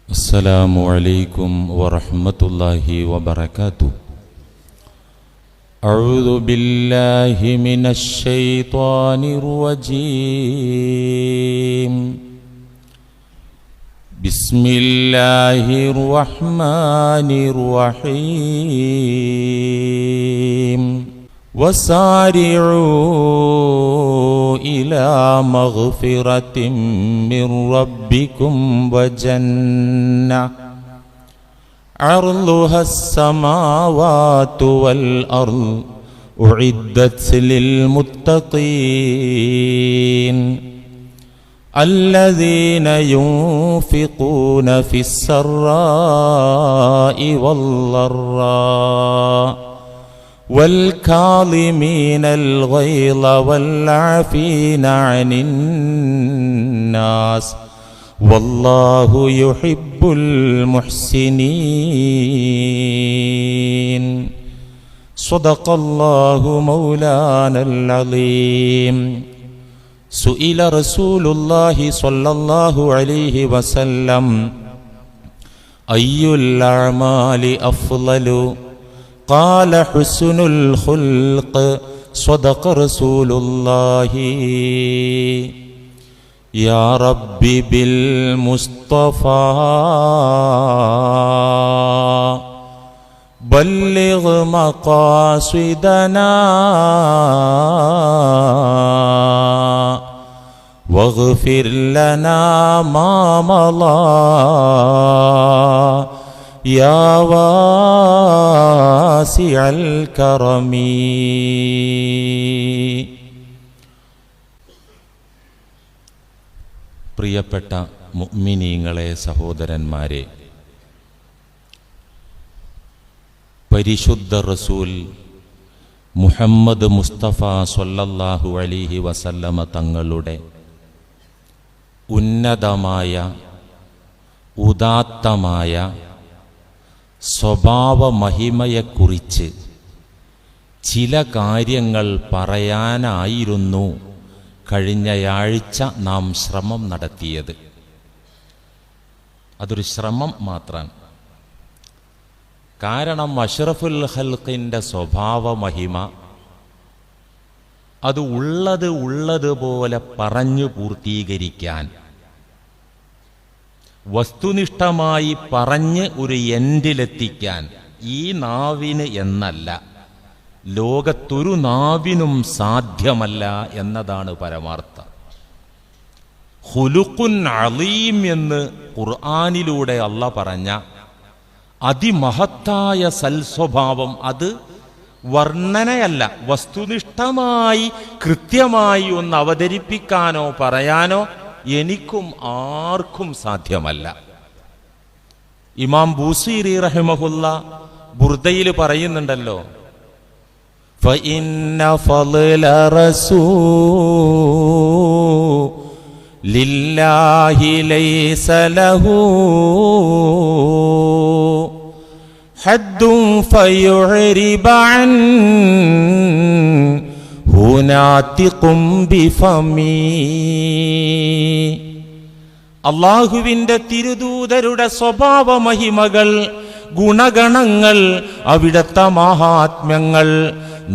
السلام عليكم ورحمة الله وبركاته. أعوذ بالله من الشيطان الرجيم. بسم الله الرحمن الرحيم. وسارعوا إلى مغفرة من ربكم وجنة عرضها السماوات والأرض أعدت للمتقين الذين ينفقون في السراء والضراء والكاظمين الغيظ والعافين عن الناس والله يحب المحسنين. صدق الله مولانا العظيم. سئل رسول الله صلى الله عليه وسلم أي الأعمال أفضل؟ قال حسن الخلق. صدق رسول الله. يا رب بالمصطفى بلغ مقاصدنا واغفر لنا ما مضى يا واسع الكرم. പ്രിയപ്പെട്ട മുഅ്മിനീങ്ങളെ, സഹോദരന്മാരെ, പരിശുദ്ധ റസൂൽ മുഹമ്മദ് മുസ്തഫ സ്വല്ലല്ലാഹു അലൈഹി വസല്ലമ തങ്ങളുടെ ഉന്നതമായ ഉദാത്തമായ സ്വഭാവ മഹിമയെക്കുറിച്ച് ചില കാര്യങ്ങൾ പറയാനായിരുന്നു കഴിഞ്ഞയാഴ്ച നാം ശ്രമം നടത്തിയത്. അതൊരു ശ്രമം മാത്രമാണ്. കാരണം അഷ്റഫുൽ ഖൽഖിൻ്റെ സ്വഭാവ മഹിമ അത് ഉള്ളതുപോലെ പറഞ്ഞു പൂർത്തീകരിക്കാൻ, വസ്തുനിഷ്ഠമായി പറഞ്ഞ് ഒരു എൻഡിലെത്തിക്കാൻ ഈ നാവിന് എന്നല്ല, ലോകത്തൊരു നാവിനും സാധ്യമല്ല എന്നതാണ് പരമാർത്ഥം. ഖുലുഖുൻ അളീം എന്ന് ഖുർആനിലൂടെ അല്ലാഹ് പറഞ്ഞ അതിമഹത്തായ സൽസ്വഭാവം അത് വർണ്ണനയല്ല, വസ്തുനിഷ്ഠമായി കൃത്യമായി ഒന്ന് അവതരിപ്പിക്കാനോ പറയാനോ എനിക്കും ആർക്കും സാധ്യമല്ല. ഇമാം ബൂസീരി റഹിമഹുല്ലാ ബുർദയിൽ പറയുന്നുണ്ടല്ലോ, فإن فضل رسول الله ليس له حد فيعرب عنه ناطق بفمي. അള്ളാഹുവിൻ്റെ തിരുദൂതരുടെ സ്വഭാവ മഹിമകൾ, ഗുണഗണങ്ങൾ, അവിടുത്തെ മഹാത്മ്യങ്ങൾ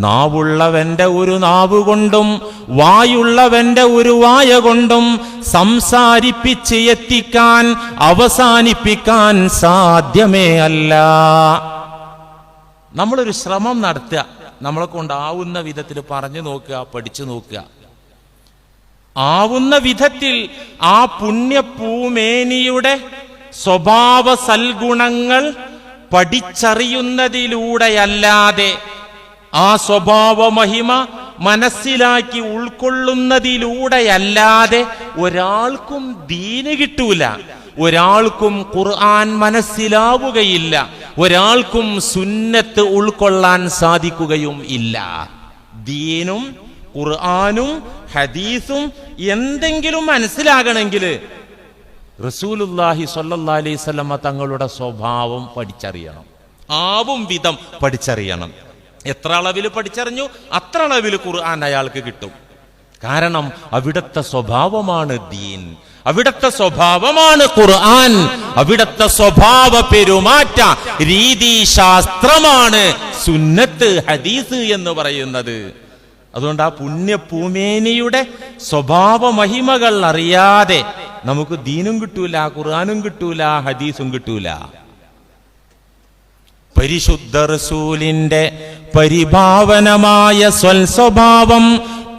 നാവുള്ളവന്റെ ഒരു നാവ് കൊണ്ടും വായുള്ളവന്റെ ഒരു വായ കൊണ്ടും സംസാരിപ്പിച്ച് എത്തിക്കാൻ, അവസാനിപ്പിക്കാൻ സാധ്യമേ അല്ല. നമ്മളൊരു ശ്രമം നടത്തുക, നമ്മളെ കൊണ്ടാവുന്ന വിധത്തിൽ പറഞ്ഞു നോക്കുക, പഠിച്ചു നോക്കുക. ആവുന്ന വിധത്തിൽ ആ പുണ്യപൂമേനിയുടെ സ്വഭാവ സൽഗുണങ്ങൾ പഠിച്ചറിയുന്നതിലൂടെയല്ലാതെ, ആ സ്വഭാവ മഹിമ മനസ്സിലാക്കി ഉൾക്കൊള്ളുന്നതിലൂടെയല്ലാതെ ഒരാൾക്കും ദീന് കിട്ടൂല, ഒരാൾക്കും ഖുർആൻ മനസ്സിലാവുകയില്ല, ഒരാൾക്കും സുന്നത്ത് ഉൾക്കൊള്ളാൻ സാധിക്കുകയും ഇല്ല. ദീനും ഖുർആനും ഹദീസും എന്തെങ്കിലും മനസ്സിലാകണമെങ്കിൽ റസൂലുള്ളാഹി സ്വല്ലല്ലാഹി അലൈഹി വസല്ലമ തങ്ങളുടെ സ്വഭാവം പഠിച്ചറിയണം, ആവും വിധം പഠിച്ചറിയണം. എത്ര അളവിൽ പഠിച്ചറിഞ്ഞു അത്ര അളവിൽ ഖുർആൻ അയാൾക്ക് കിട്ടും. കാരണം അവിടുത്തെ സ്വഭാവമാണ് ദീൻ, അവിടുത്തെ സ്വഭാവമാണ് ഖുർആൻ, അവിടുത്തെ സ്വഭാവ പെരുമാറ്റ രീതിശാസ്ത്രമാണ് സുന്നത്ത് ഹദീസ് എന്ന് പറയുന്നത്. അതുകൊണ്ട് ആ പുണ്യഭൂമേനിയുടെ സ്വഭാവ മഹിമകൾ അറിയാതെ നമുക്ക് ദീനും കിട്ടൂല, ഖുർആനും കിട്ടൂല, ഹദീസും കിട്ടൂല. പരിശുദ്ധ റസൂലിന്റെ പരിഭാവനമായ സ്വൽസ്വഭാവം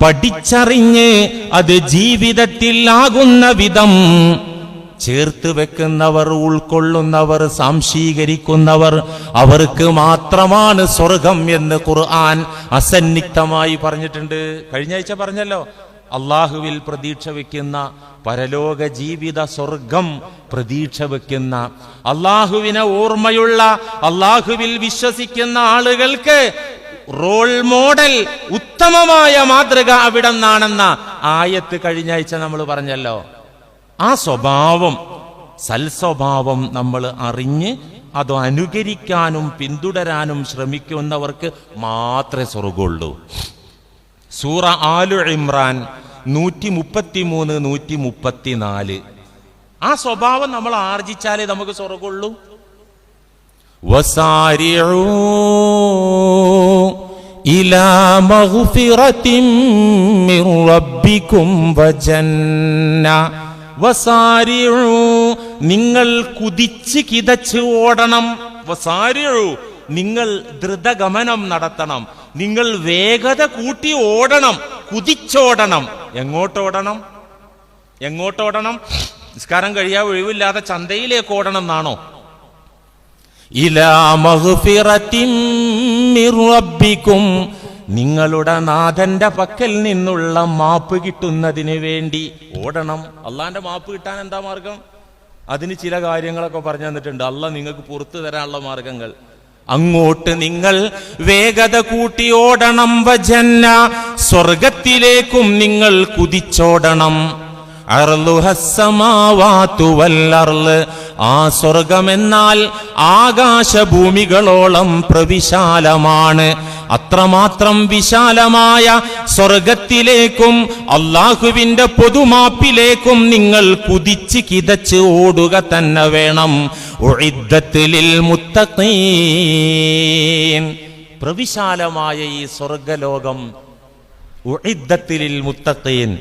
പഠിച്ചറിഞ്ഞ് അത് ജീവിതത്തിൽ ആകുന്ന വിധം ചേർത്ത് വെക്കുന്നവർ, ഉൾക്കൊള്ളുന്നവർ, സാംശീകരിക്കുന്നവർ, അവർക്ക് മാത്രമാണ് സ്വർഗം എന്ന് ഖുർആൻ അസന്നിഗ്ധമായി പറഞ്ഞിട്ടുണ്ട്. കഴിഞ്ഞ ആഴ്ച പറഞ്ഞല്ലോ, അള്ളാഹുവിൽ പ്രതീക്ഷ വെക്കുന്ന, പരലോക ജീവിത സ്വർഗം പ്രതീക്ഷ വെക്കുന്ന, അള്ളാഹുവിനെ ഓർമ്മയുള്ള, അള്ളാഹുവിൽ വിശ്വസിക്കുന്ന ആളുകൾക്ക് റോൾ മോഡൽ, ഉത്തമമായ മാതൃക അവിടെ നിന്നാണെന്ന ആയത്ത് കഴിഞ്ഞ ആഴ്ച നമ്മൾ പറഞ്ഞല്ലോ. ആ സ്വഭാവം, സൽസ്വഭാവം നമ്മൾ അറിഞ്ഞ് അത് അനുകരിക്കാനും പിന്തുടരാനും ശ്രമിക്കുന്നവർക്ക് മാത്രമേ സ്വർഗമുള്ളൂ. സൂറ ആലു ഇമ്രാൻ 133, 134. ആ സ്വഭാവം നമ്മൾ ആർജിച്ചാലേ നമുക്ക് സ്വർഗമുള്ളൂ. വസാരിഉ ഇലാ മഗ്ഫിറത്തിൻ മിർ റബ്ബികും വജന്ന. വസാരിഉ, നിങ്ങൾ കുതിച്ച് കിതച്ച് ഓടണം. വസാരിഉ, നിങ്ങൾ ദ്രുതഗമനം നടത്തണം, നിങ്ങൾ വേഗത കൂട്ടി ഓടണം, കുതിച്ചോടണം. എങ്ങോട്ടോടണം? എങ്ങോട്ടോടണം? നിസ്കാരം കഴിയാൻ ഒഴിവില്ലാതെ ചന്തയിലേക്ക് ഓടണം എന്നാണോ? ഇലാ മഗ്ഫിറത്തിൻ മിർ റബ്ബികും, നിങ്ങളുടെ നാഥന്റെ പക്കൽ നിന്നുള്ള മാപ്പ് കിട്ടുന്നതിന് വേണ്ടി ഓടണം. അള്ളാന്റെ മാപ്പ് കിട്ടാൻ എന്താ മാർഗം? അതിന് ചില കാര്യങ്ങളൊക്കെ പറഞ്ഞു തന്നിട്ടുണ്ട്. അള്ളാഹ് നിങ്ങൾക്ക് പുറത്തു തരാനുള്ള മാർഗങ്ങൾ. അങ്ങോട്ട് നിങ്ങൾ വേഗത കൂട്ടി ഓടണം. വജന്ന, സ്വർഗത്തിലേക്കും നിങ്ങൾ കുതിച്ചോടണം. അർളുഹസ്സമാവാതു വൽ അർള്, ആ സ്വർഗമെന്നാൽ ആകാശഭൂമികളോളം പ്രവിശാലമാണ്. അത്രമാത്രം വിശാലമായ സ്വർഗത്തിലേക്കും അള്ളാഹുവിന്റെ പൊതുമാപ്പിലേക്കും നിങ്ങൾ കുതിച്ച് കിതച്ച് ഓടുക തന്നെ വേണം. ഉഇദ്ദത്ത് ലിൽ മുത്തഖീൻ, പ്രവിശാലമായ ഈ സ്വർഗലോകം ഉഇദ്ദത്ത് ലിൽ മുത്തഖീൻ,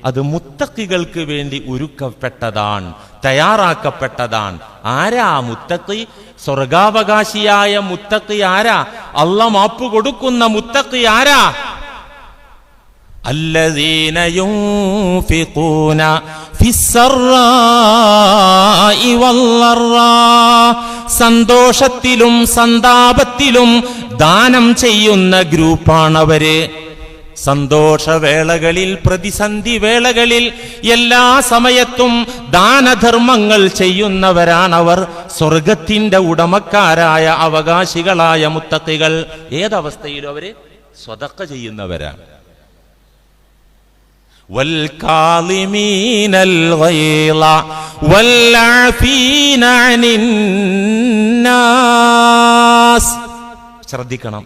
അത് മുത്തഖികൾക്ക് വേണ്ടി ഒരുക്കപ്പെട്ടതാണ്, തയ്യാറാക്കപ്പെട്ടതാണ്. ആരാ മുത്തഖി? സ്വർഗാവകാശിയായ മുത്തഖി ആരാ? അല്ലാഹ് മാപ്പ് കൊടുക്കുന്ന മുത്തഖി ആരാ? അല്ലദീന യുൻഫിഖൂന ഫിസ്സറാഇ വല്ലറാ, സന്തോഷത്തിലും സന്താപത്തിലും ദാനം ചെയ്യുന്ന ഗ്രൂപ്പാണവര്. സന്തോഷവേളകളിൽ, പ്രതിസന്ധി വേളകളിൽ, എല്ലാ സമയത്തും ദാനധർമ്മങ്ങൾ ചെയ്യുന്നവരാണവർ. സ്വർഗത്തിന്റെ ഉടമക്കാരായ അവകാശികളായ മുത്തഖികൾ ഏതവസ്ഥയിലും അവര് സ്വതക്ക ചെയ്യുന്നവരാണ്. വൽകാളിമീനൽ ഗൈള വൽആഫീന അനിന്നാസ്. ശ്രദ്ധിക്കണം,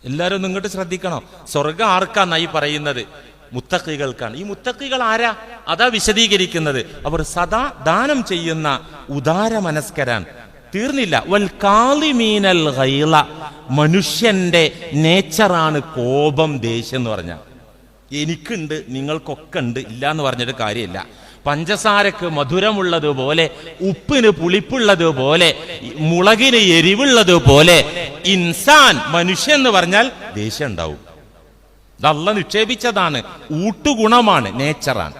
എല്ലാവരും നിങ്ങോട്ട് ശ്രദ്ധിക്കണം. സ്വർഗം ആർക്കാന്നായി പറയുന്നത്? മുത്തഖികൾക്കാണ്. ഈ മുത്തഖികൾ ആരാ? അതാ വിശദീകരിക്കുന്നത്. അവർ സദാ ദാനം ചെയ്യുന്ന ഉദാര മനസ്കരാൻ. തീർന്നില്ല. വൽ കാളിമീനൽ ഗൈള, മനുഷ്യന്റെ നേച്ചറാണ് കോപം, ദേഷ്യം എന്ന് പറഞ്ഞാൽ. എനിക്കുണ്ട്, നിങ്ങൾക്കൊക്കെ ഉണ്ട്, ഇല്ല എന്ന് പറഞ്ഞിട്ട് കാര്യമില്ല. പഞ്ചസാരക്ക് മധുരമുള്ളതുപോലെ, ഉപ്പിന് പുളിപ്പുള്ളതുപോലെ, മുളകിന് എരിവുള്ളതുപോലെ ഇൻസാൻ, മനുഷ്യൻ എന്ന് പറഞ്ഞാൽ ദേഷ്യം ഉണ്ടാവും. ഇത് അല്ലാഹ് നിക്ഷേപിച്ചതാണ്, ഊട്ടുഗുണമാണ്, നേച്ചറാണ്.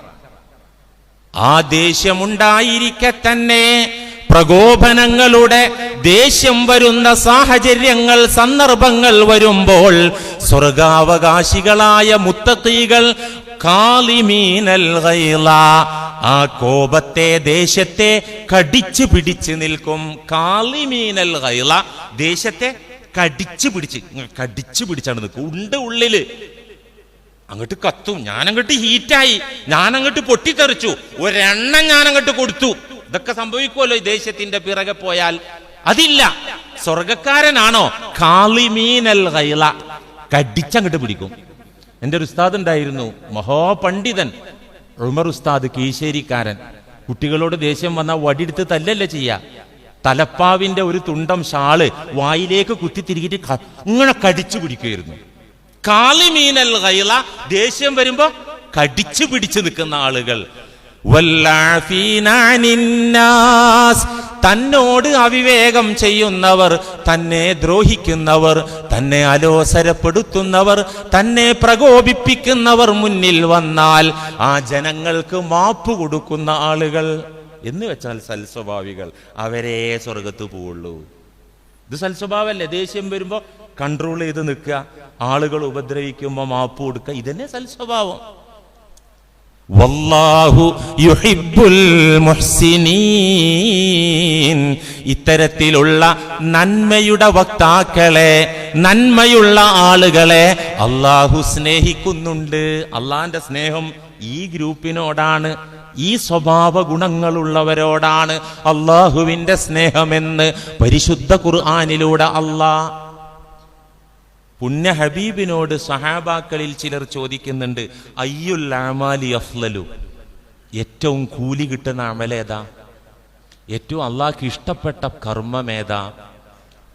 ആ ദേഷ്യമുണ്ടായിരിക്കെ തന്നെ പ്രകോപനങ്ങളുടെ, ദേഷ്യം വരുന്ന സാഹചര്യങ്ങൾ, സന്ദർഭങ്ങൾ വരുമ്പോൾ സ്വർഗാവകാശികളായ മുത്തഖീകൾ കാളിമീനൽ ഗൈള, ആ കോപത്തെ, ദേഷ്യത്തെ കടിച്ചു പിടിച്ച് നിൽക്കും. കാളിമീനൽ ഗൈള, ദേഷ്യത്തെ കടിച്ചു പിടിച്ചാണ് നിൽക്കും. ഉള്ളില് അങ്ങോട്ട് കത്തും, ഞാനങ്ങോട്ട് ഹീറ്റായി, ഞാനങ്ങോട്ട് പൊട്ടിത്തെറിച്ചു, ഒരെണ്ണം ഞാനങ്ങോട്ട് കൊടുത്തു. ഇതൊക്കെ സംഭവിക്കുമല്ലോ ഈ ദേഷ്യത്തിന്റെ പിറകെ പോയാൽ. അതില്ല. സ്വർഗക്കാരനാണോ? കാളിമീനൽ ഗൈള, കടിച്ചങ്ങോട്ട് പിടിക്കും. എൻ്റെ ഒരു ഉസ്താദ് ഉണ്ടായിരുന്നു, മഹാപണ്ഡിതൻ, ഉമർ ഉസ്താദ്, കീശേരിക്കാരൻ. കുട്ടികളോട് ദേഷ്യം വന്നാൽ വടിയെടുത്ത് തല്ലല്ല ചെയ്യുക, തലപ്പാവിന്റെ ഒരു തുണ്ടം ഷാള് വായിലേക്ക് കുത്തിത്തിരിക്കിട്ട് ഇങ്ങനെ കടിച്ചു പിടിക്കുകയായിരുന്നു. കാളിമീനൽ ഗൈള, ദേഷ്യം വരുമ്പോ കടിച്ചു പിടിച്ചു നിൽക്കുന്ന ആളുകൾ. തന്നോട് അവിവേകം ചെയ്യുന്നവർ, തന്നെ ദ്രോഹിക്കുന്നവർ, തന്നെ അലോസരപ്പെടുത്തുന്നവർ, തന്നെ പ്രകോപിപ്പിക്കുന്നവർ മുന്നിൽ വന്നാൽ ആ ജനങ്ങൾക്ക് മാപ്പ് കൊടുക്കുന്ന ആളുകൾ എന്ന് വെച്ചാൽ സൽസ്വഭാവികൾ, അവരെ സ്വർഗത്ത് പോവുള്ളൂ. ഇത് സൽസ്വഭാവല്ലേ? ദേഷ്യം വരുമ്പോ കൺട്രോൾ ചെയ്ത് നിൽക്കുക, ആളുകൾ ഉപദ്രവിക്കുമ്പോ മാപ്പ് കൊടുക്കുക, ഇതന്നെ സൽസ്വഭാവം. വല്ലാഹു യുഹിബ്ബുൽ മുഹ്സിനീൻ. ഇത്തരത്തിലുള്ള നന്മയുടെ വക്താക്കളെ, നന്മയുള്ള ആളുകളെ അള്ളാഹു സ്നേഹിക്കുന്നുണ്ട്. അള്ളാന്റെ സ്നേഹം ഈ ഗ്രൂപ്പിനോടാണ്, ഈ സ്വഭാവ ഗുണങ്ങളുള്ളവരോടാണ് അള്ളാഹുവിന്റെ സ്നേഹമെന്ന് പരിശുദ്ധ ഖുർആനിലൂടെ അള്ളാഹ് പുണ്യ ഹബീബിനോട് സഹാബാക്കളിൽ ചിലർ ചോദിക്കുന്നുണ്ട്, അയ്യുൽ അമാലി അഫ്ളലു, ഏറ്റവും കൂലി കിട്ടുന്ന അമലേതാ, ഏറ്റവും അള്ളാഹ്ക്ക് ഇഷ്ടപ്പെട്ട കർമ്മമേതാ,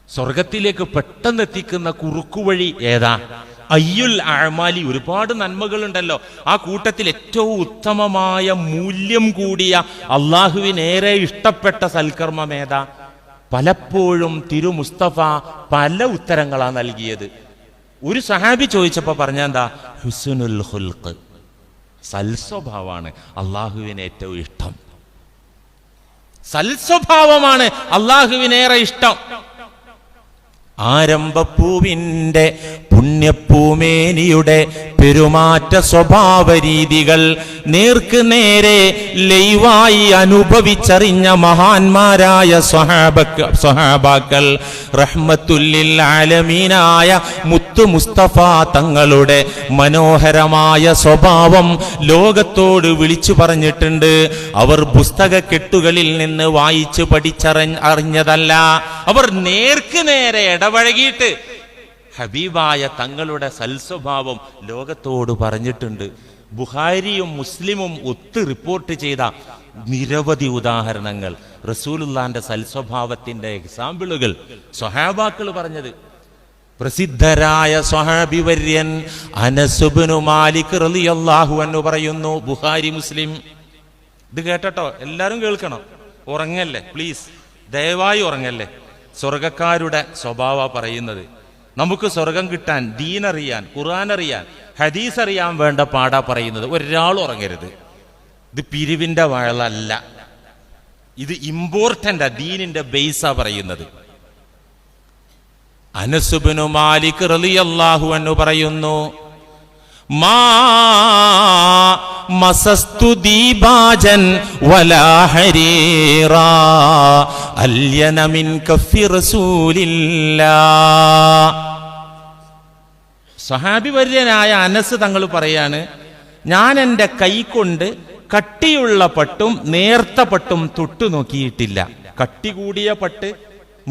സ്വർഗത്തിലേക്ക് പെട്ടെന്ന് എത്തിക്കുന്ന കുറുക്കുവഴി ഏതാ? അയ്യുൽ അമാലി, ഒരുപാട് നന്മകളുണ്ടല്ലോ, ആ കൂട്ടത്തിൽ ഏറ്റവും ഉത്തമമായ മൂല്യം കൂടിയ അള്ളാഹുവിനേറെ ഇഷ്ടപ്പെട്ട സൽക്കർമ്മം ഏതാ? പലപ്പോഴും തിരു മുസ്തഫ പല ഉത്തരങ്ങളാ നൽകിയത്. ഒരു സഹാബി ചോദിച്ചപ്പോ പറഞ്ഞെന്താ? ഹുസ്നുൽ ഖുൽഖ്, സൽസ്വഭാവമാണ് അള്ളാഹുവിന് ഏറ്റവും ഇഷ്ടം. സൽസ്വഭാവമാണ് അള്ളാഹുവിനേറെ ഇഷ്ടം. ആരംഭപ്പൂവിന്റെ പുണ്യപ്പൂമേനിയുടെ പെരുമാറ്റ സ്വഭാവ രീതികൾ നേർക്ക് നേരെ ലൈവായി അനുഭവിച്ചറിഞ്ഞ മഹാന്മാരായ സ്വഹാബാക്കൾ റഹ്മത്തുല്ലിൽ ആലമീനായ മുത്തു മുസ്തഫ തങ്ങളുടെ മനോഹരമായ സ്വഭാവം ലോകത്തോട് വിളിച്ചു പറഞ്ഞിട്ടുണ്ട്. അവർ പുസ്തക കെട്ടുകളിൽ നിന്ന് വായിച്ചു പഠിച്ചറിഞ്ഞതല്ല, അവർ നേർക്ക് നേരെ ഇടപഴകിയിട്ട് ഹബീബായ തങ്ങളുടെ സൽസ്വഭാവം ലോകത്തോട് പറഞ്ഞിട്ടുണ്ട്. ബുഖാരിയും മുസ്ലിമും ഒത്ത് റിപ്പോർട്ട് ചെയ്ത നിരവധി ഉദാഹരണങ്ങൾ, റസൂലുള്ളാന്റെ സൽസ്വഭാവത്തിന്റെ എക്സാമ്പിളുകൾ സ്വഹാബാക്കൾ പറഞ്ഞത്. പ്രസിദ്ധരായ സ്വഹാബി വര്യൻ അനസ് ഇബ്നു മാലിക് റളിയല്ലാഹു അൻഹു പറയുന്നു, ബുഖാരി മുസ്ലിം. ഇത് കേട്ടോ, എല്ലാരും കേൾക്കണം, ഉറങ്ങല്ലേ പ്ലീസ്, ദയവായി ഉറങ്ങല്ലേ. സ്വർഗക്കാരുടെ സ്വഭാവ പറയുന്നത്. നമുക്ക് സ്വർഗം കിട്ടാൻ ദീൻ അറിയാൻ, ഖുർആൻ അറിയാൻ, ഹദീസ് അറിയാൻ വേണ്ട പാടാ പറയുന്നത്. ഒരാൾ ഉറങ്ങരുത്. ഇത് പിരിവിന്റെ വഴലല്ല, ഇത് ഇമ്പോർട്ടന്റാ, ദീനിന്റെ ബേസാ പറയുന്നത്. അനസ് ഇബ്നു മാലിക് റളിയല്ലാഹു അൻഹു പറയുന്നു, മാ മസസ്തു ദീബാജൻ വലാ ഹരീറാ അല്യന മിൻ കഫി റസൂലില്ലാഹ്. സഹാബി വര്യനായ അനസ് തങ്ങൾ പറയാണ്, ഞാൻ എൻ്റെ കൈകൊണ്ട് കട്ടിയുള്ള പട്ടും നേർത്ത പട്ടും തൊട്ടു നോക്കിയിട്ടില്ല. കട്ടി കൂടിയ പട്ട്,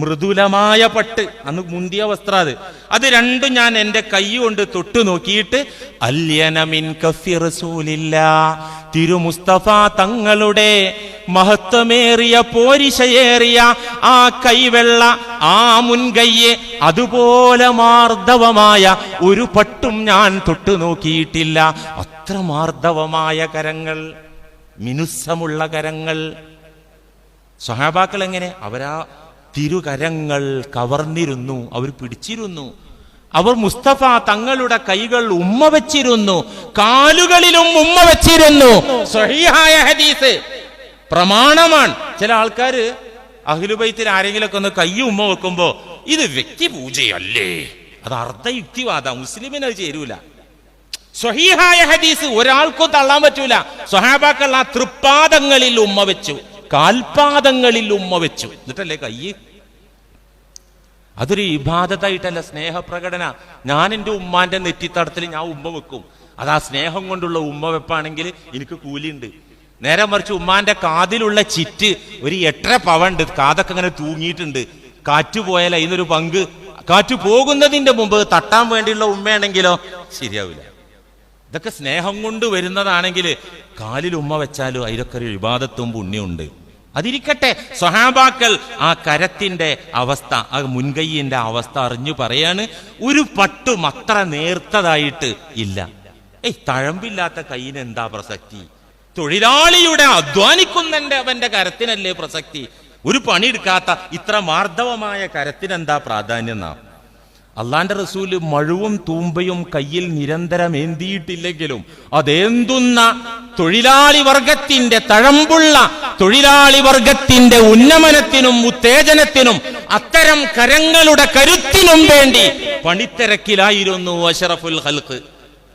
മൃദുലമായ പട്ട്, അന്ന് മുന്തിയ വസ്ത്രം, അത് രണ്ടും ഞാൻ എൻ്റെ കൈ കൊണ്ട് തൊട്ടു നോക്കിയിട്ട് അല്യന മിൻ കഫി റസൂലില്ലാഹ്, തിരു മുസ്തഫ തങ്ങളുടെ മഹത്വമേറിയ പോരിശയേറിയ ആ കൈവെള്ള, ആ മുൻകയ്യെ അതുപോലെ മാർദ്ദവമായ ഒരു പട്ടും ഞാൻ തൊട്ടു നോക്കിയിട്ടില്ല. അത്ര മാർദ്ദവമായ കരങ്ങൾ, മിനുസമുള്ള കരങ്ങൾ. സ്വഹാബാക്കൾ എങ്ങനെ? അവരാ തിരുകരങ്ങൾ കവർന്നിരുന്നു, അവർ പിടിച്ചിരുന്നു. അവർ മുസ്തഫ തങ്ങളുടെ കൈകൾ ഉമ്മ വെച്ചിരുന്നു, കാലുകളിലും ഉമ്മ വെച്ചിരുന്നു. സ്വഹീഹായ ഹദീസ് പ്രമാണമാണ്. ചില ആൾക്കാര് അഹ്ലുബൈത്തിൽ ആരെങ്കിലൊക്കെ ഒന്ന് കൈ ഉമ്മ വെക്കുമ്പോ ഇത് വ്യക്തി പൂജയല്ലേ, അത് അർദ്ധയുക്തിവാദ, മുസ്ലിമിന് അത് ചേരൂല. സ്വഹീഹായ ഹദീസ് ഒരാൾക്കും തള്ളാൻ പറ്റൂല. സ്വഹാബാക്കൾ ആ തൃപ്പാദങ്ങളിൽ ഉമ്മ വെച്ചു, കാൽപാദങ്ങളിൽ ഉമ്മ വെച്ചു, എന്നിട്ടല്ലേ കൈ. അതൊരു ഇബാദത്തായിട്ടല്ല, സ്നേഹപ്രകടന. ഞാൻ എൻ്റെ ഉമ്മാന്റെ നെറ്റിത്തടത്തിൽ ഞാൻ ഉമ്മ വെക്കും, അത് ആ സ്നേഹം കൊണ്ടുള്ള ഉമ്മ വെപ്പാണെങ്കിൽ എനിക്ക് കൂലിയുണ്ട്. നേരെ മറിച്ച് ഉമ്മാന്റെ കാതിലുള്ള ചിറ്റ് ഒരു 8.5 പവണ്ട്, കാതൊക്കെ ഇങ്ങനെ തൂങ്ങിയിട്ടുണ്ട്, കാറ്റ് പോയാൽ അതിനൊരു പങ്ക്, കാറ്റ് പോകുന്നതിന്റെ മുമ്പ് തട്ടാൻ വേണ്ടിയുള്ള ഉമ്മയാണെങ്കിലോ ശരിയാവില്ല. ഇതൊക്കെ സ്നേഹം കൊണ്ട് വരുന്നതാണെങ്കിൽ കാലിൽ ഉമ്മ വെച്ചാലും അതിലൊക്കെ ഒരു ഇബാദത്തും പുണ്യമുണ്ട്. അതിരിക്കട്ടെ, സ്വഹാബാക്കൾ ആ കരത്തിന്റെ അവസ്ഥ, ആ മുൻകൈയിന്റെ അവസ്ഥ അറിഞ്ഞു പറയാണ്, ഒരു പട്ടും അത്ര നേർത്തതായിട്ട് ഇല്ല. തഴമ്പില്ലാത്ത കൈയിന് എന്താ പ്രസക്തി? തൊഴിലാളിയുടെ അധ്വാനിക്കുന്നതിന്റെ അവന്റെ കരത്തിനല്ലേ പ്രസക്തി? ഒരു പണിയെടുക്കാത്ത ഇത്ര മാർദ്ദവമായ കരത്തിനെന്താ പ്രാധാന്യം? നാം അള്ളാന്റെ റസൂല് മഴുവും തൂമ്പയും കയ്യിൽ നിരന്തരം ഏന്തിയിട്ടില്ലെങ്കിലും അതേന്തുന്ന തൊഴിലാളി വർഗത്തിന്റെ, തഴമ്പുള്ള തൊഴിലാളി വർഗത്തിന്റെ ഉന്നമനത്തിനും ഉത്തേജനത്തിനും അത്തരം കരങ്ങളുടെ കരുത്തിനും വേണ്ടി പണിത്തിരക്കിലായിരുന്നു അശറഫുൽ ഖൽഖ്.